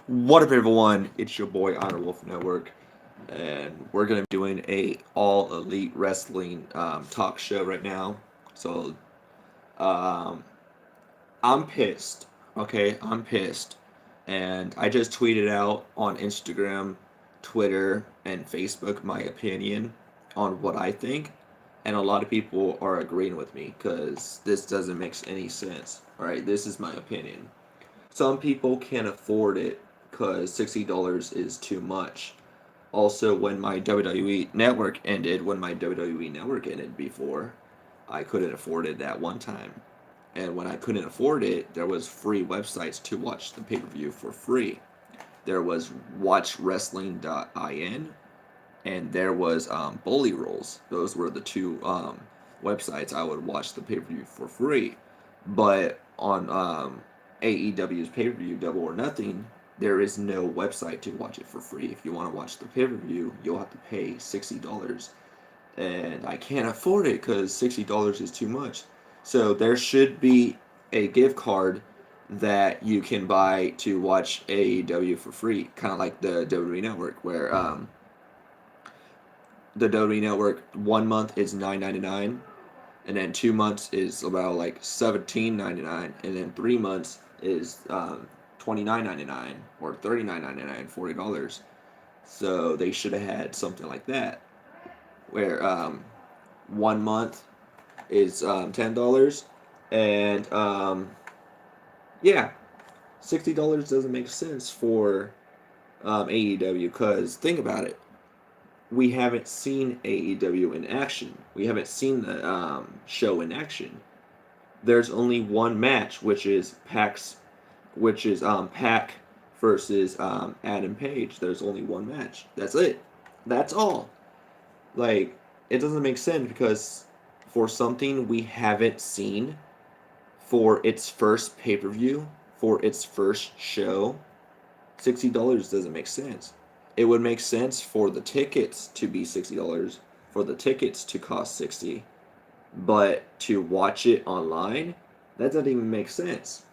What up, everyone? It's your boy Honor Wolf Network, and we're gonna be doing a all elite wrestling talk show right now. So, um, I'm pissed. Okay, I'm pissed, and I just tweeted out on Instagram, Twitter, and Facebook my opinion on what I think, and a lot of people are agreeing with me because this doesn't make any sense. All right, this is my opinion. Some people can't afford it because $60 is too much. Also, when my WWE network ended before, I couldn't afford it at one time. And when I couldn't afford it, there was free websites to watch the pay-per-view for free. There was watchwrestling.in and there was Bully Rolls. Those were the two websites I would watch the pay-per-view for free. But on AEW's pay-per-view Double or Nothing, there is no website to watch it for free. If you want to watch the pay-per-view, you'll have to pay $60, and I can't afford it because $60 is too much. So there should be a gift card that you can buy to watch AEW for free, kind of like the WWE Network, where the WWE Network 1 month is $9.99, and then 2 months is about like $17.99, and then 3 months is $29.99 or $39.99, $40. So they should have had something like that, where 1 month is $10, and yeah, $60 doesn't make sense for AEW because think about it, we haven't seen AEW in action. We haven't seen the show in action. There's only one match, which is versus Adam Page. There's only one match. That's it. That's all. Like, it doesn't make sense because for something we haven't seen for its first pay per view, for its first show, $60 doesn't make sense. It would make sense for the tickets to be $60, for the tickets to cost 60, but to watch it online, that doesn't even make sense.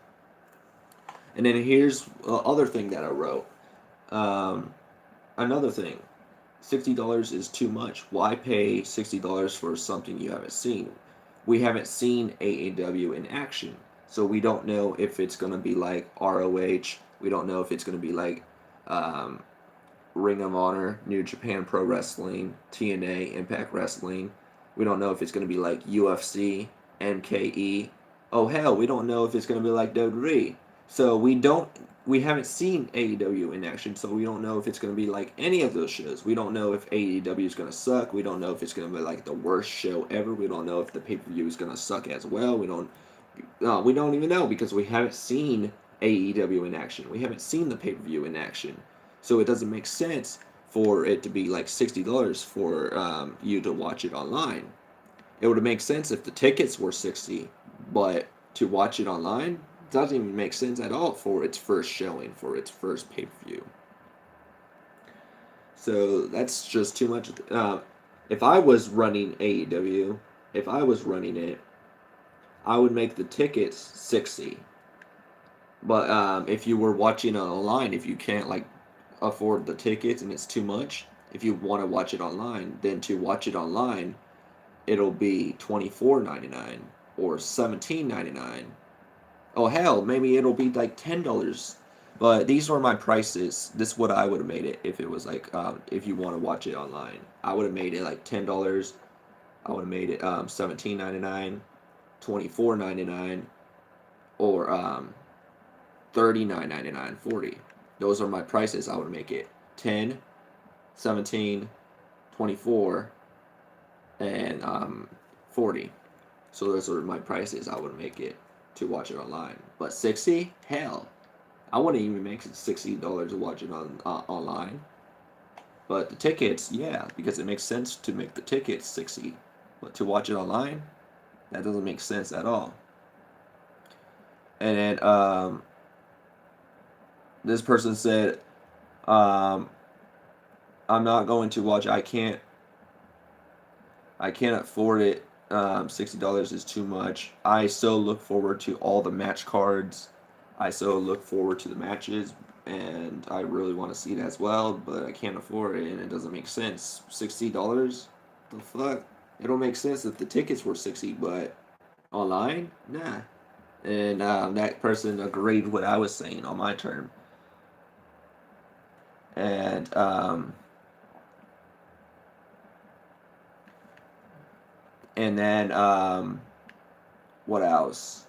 And then here's the other thing that I wrote. Um, Another thing, $60 is too much. Why pay $60 for something you haven't seen? We haven't seen AEW in action, so we don't know if it's gonna be like ROH. We don't know if it's gonna be like um, Ring of Honor, New Japan Pro Wrestling, TNA, Impact Wrestling. We don't know if it's going to be like UFC, NKE. Oh hell, we don't know if it's going to be like WWE. So we haven't seen AEW in action, so we don't know if it's going to be like any of those shows. We don't know if AEW is going to suck. We don't know if it's going to be like the worst show ever. We don't know if the pay-per-view is going to suck as well. We don't even know because we haven't seen AEW in action. We haven't seen the pay-per-view in action. So it doesn't make sense for it to be like $60 for you to watch it online. It would make sense if the tickets were 60, but to watch it online doesn't even make sense at all for its first showing, for its first pay per view. So that's just too much. If I was running AEW, if I was running it, I would make the tickets 60. But if you were watching it online, if you can't like afford the tickets and it's too much, if you want to watch it online, then to watch it online, it'll be $24.99 or $17.99. Oh hell, maybe it'll be like $10. But these are my prices. This is what I would have made it if it was like if you want to watch it online. I would have made it like $10. I would have made it $17.99, $24.99, or $39.99, 40. Those are my prices. I would make it 10, 17, 24, and 40. So those are my prices. I would make it to watch it online. But 60, hell, I wouldn't even make it $60 to watch it on online. But the tickets, yeah, because it makes sense to make the tickets 60. But to watch it online, that doesn't make sense at all. And then this person said, um, I'm not going to watch. I can't afford it. $60 is too much. I so look forward to all the match cards. I so look forward to the matches, and I really want to see it as well, but I can't afford it, and it doesn't make sense. $60? The fuck? It'll make sense if the tickets were 60, but online, nah. And that person agreed with what I was saying on my term, and then what else?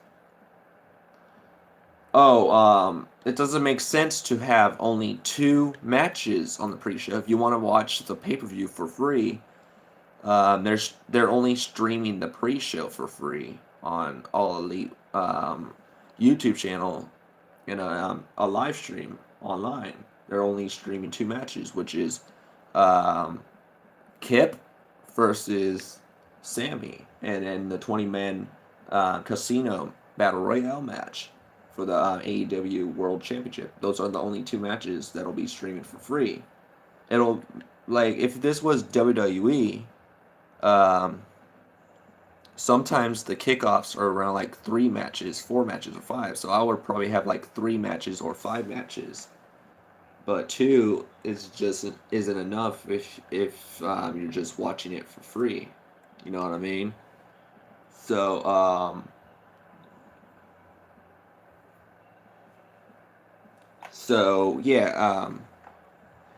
Oh, it doesn't make sense to have only 2 matches on the pre-show. If you want to watch the pay-per-view for free, they're only streaming the pre-show for free on All Elite YouTube channel in a live stream online. They're only streaming 2 matches, which is um, Kip versus Sammy, and then the 20-man casino battle royale match for the AEW World Championship. Those are the only 2 matches that'll be streaming for free. It'll, like, if this was WWE, um, sometimes the kickoffs are around like 3 matches, 4 matches, or 5. So I would probably have like 3 matches or 5 matches. But 2 is just isn't enough if you're just watching it for free. You know what I mean? So yeah,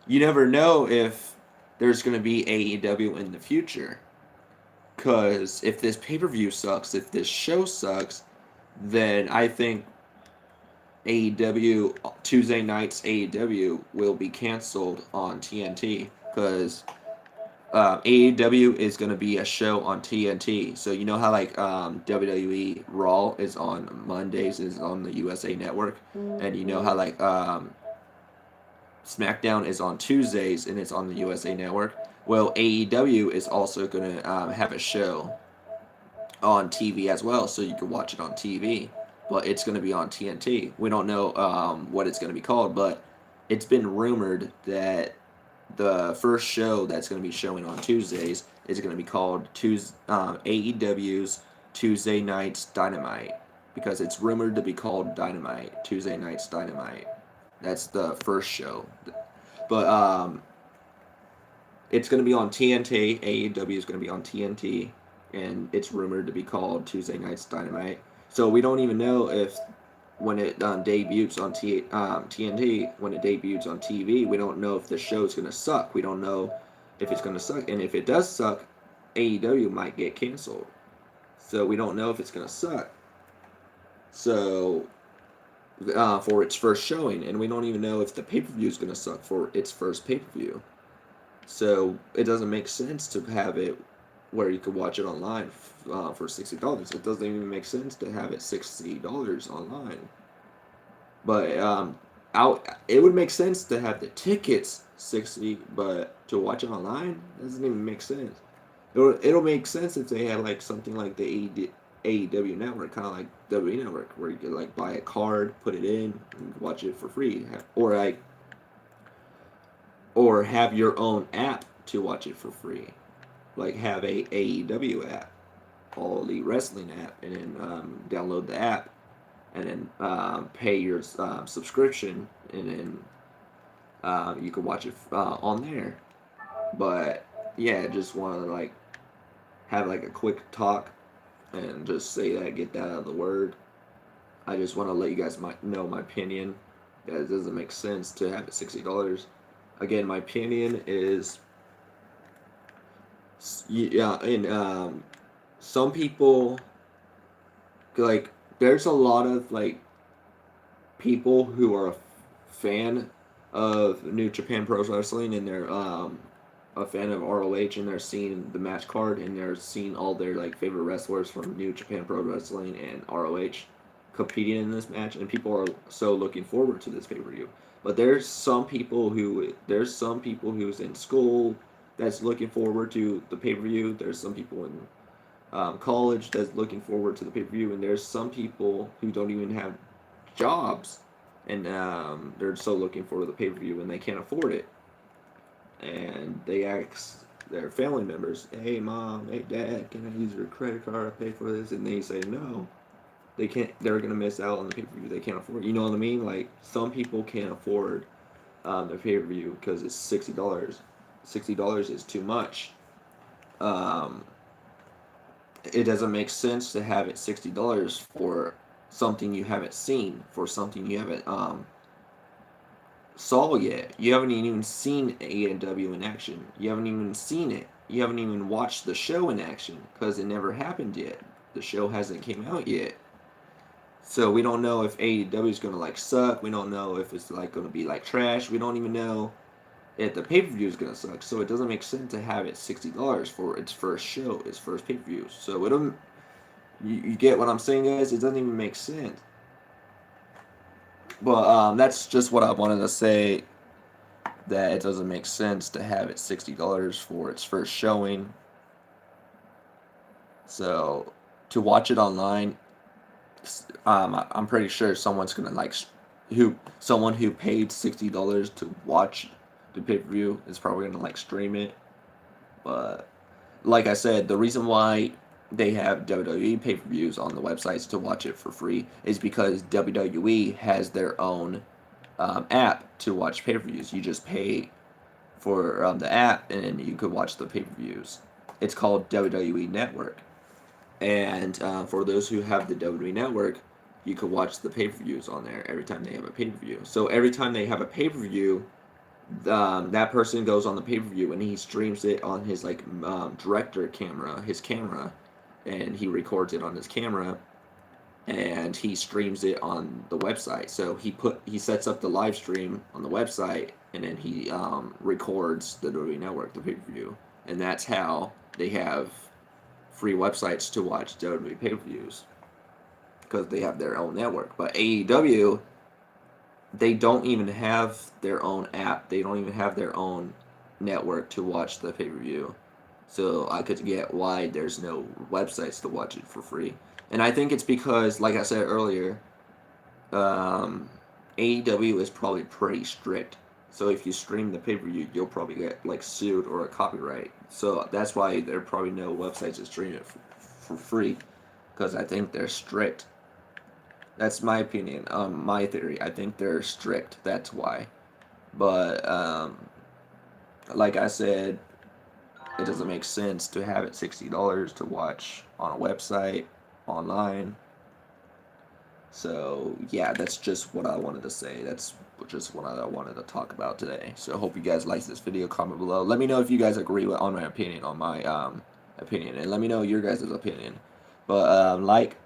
you never know if there's gonna be AEW in the future. Cause if this pay-per-view sucks, if this show sucks, then I think AEW Tuesday nights AEW will be canceled on TNT because AEW is going to be a show on TNT. So you know how like WWE Raw is on Mondays is on the USA Network, and you know how like SmackDown is on Tuesdays and it's on the USA Network. Well, AEW is also going to have a show on TV as well, so you can watch it on TV. But it's going to be on TNT. We don't know what it's going to be called, but it's been rumored that the first show that's going to be showing on Tuesdays is going to be called AEW's Tuesday Nights Dynamite, because it's rumored to be called Dynamite, Tuesday Nights Dynamite. That's the first show. But it's going to be on TNT. AEW is going to be on TNT, and it's rumored to be called Tuesday Nights Dynamite. So we don't even know if when it debuts on TNT, when it debuts on TV, we don't know if the show's going to suck. We don't know if it's going to suck. And if it does suck, AEW might get canceled. So we don't know if it's going to suck. So for its first showing, and we don't even know if the pay-per-view is going to suck for its first pay-per-view. So it doesn't make sense to have it where you could watch it online for $60. It doesn't even make sense to have it $60 online. But it would make sense to have the tickets 60, but to watch it online doesn't even make sense. It'll make sense if they had like something like the AEW network, kind of like WWE network, where you could like buy a card, put it in, and watch it for free, or have your own app to watch it for free. Like have a AEW app, All Elite Wrestling app, and then download the app, and then pay your subscription, and then you can watch it on there. But yeah, just want to like have like a quick talk and just say that, get that out of the word. I just want to let you guys know my opinion. That it doesn't make sense to have it $60. Again, my opinion is, yeah, and some people, like, there's a lot of like people who are a fan of New Japan Pro Wrestling, and they're a fan of ROH, and they're seeing the match card, and they're seeing all their like favorite wrestlers from New Japan Pro Wrestling and ROH competing in this match, and people are so looking forward to this pay-per-view. But there's some people who's in school that's looking forward to the pay-per-view. There's some people in college that's looking forward to the pay-per-view, and there's some people who don't even have jobs, and they're so looking forward to the pay-per-view and they can't afford it, and they ask their family members, "Hey mom, hey dad, can I use your credit card to pay for this?" And they say no. they're gonna miss out on the pay per view they can't afford. You know what I mean? Like some people can't afford the pay per view because it's $60. $60 is too much. Um, it doesn't make sense to have it $60 for something you haven't seen, for something you haven't saw yet. You haven't even seen AEW in action. You haven't even seen it. You haven't even watched the show in action because it never happened yet. The show hasn't came out yet. So we don't know if AEW is gonna like suck. We don't know if it's like gonna be like trash. We don't even know if the pay per view is gonna suck. So it doesn't make sense to have it $60 for its first show, its first pay per view. So it don't. You get what I'm saying, guys? It doesn't even make sense. But that's just what I wanted to say. That it doesn't make sense to have it $60 for its first showing. So to watch it online, I'm pretty sure someone's gonna like someone who paid $60 to watch the pay per view is probably gonna like stream it. But like I said, the reason why they have WWE pay per views on the websites to watch it for free is because WWE has their own app to watch pay per views. You just pay for the app and you could watch the pay per views. It's called WWE Network. And for those who have the WWE Network, you could watch the pay per views on there every time they have a pay per view. So every time they have a pay per view, that person goes on the pay per view and he streams it on his like director camera, his camera, and he records it on his camera, and he streams it on the website. So he sets up the live stream on the website, and then he records the WWE Network, the pay per view, and that's how they have free websites to watch WWE pay per views because they have their own network. But AEW, they don't even have their own app. They don't even have their own network to watch the pay per view. So I could get why there's no websites to watch it for free. And I think it's because, like I said earlier, AEW is probably pretty strict. So if you stream the pay per view, you'll probably get like sued or a copyright. So that's why there are probably no websites to stream it for free, because I think they're strict. That's my opinion. My theory. I think they're strict. That's why. But like I said, it doesn't make sense to have it $60 to watch on a website online. So yeah, that's just what I wanted to say. That's just what I wanted to talk about today. So I hope you guys like this video. Comment below. Let me know if you guys agree on my opinion, and let me know your guys' opinion. But like,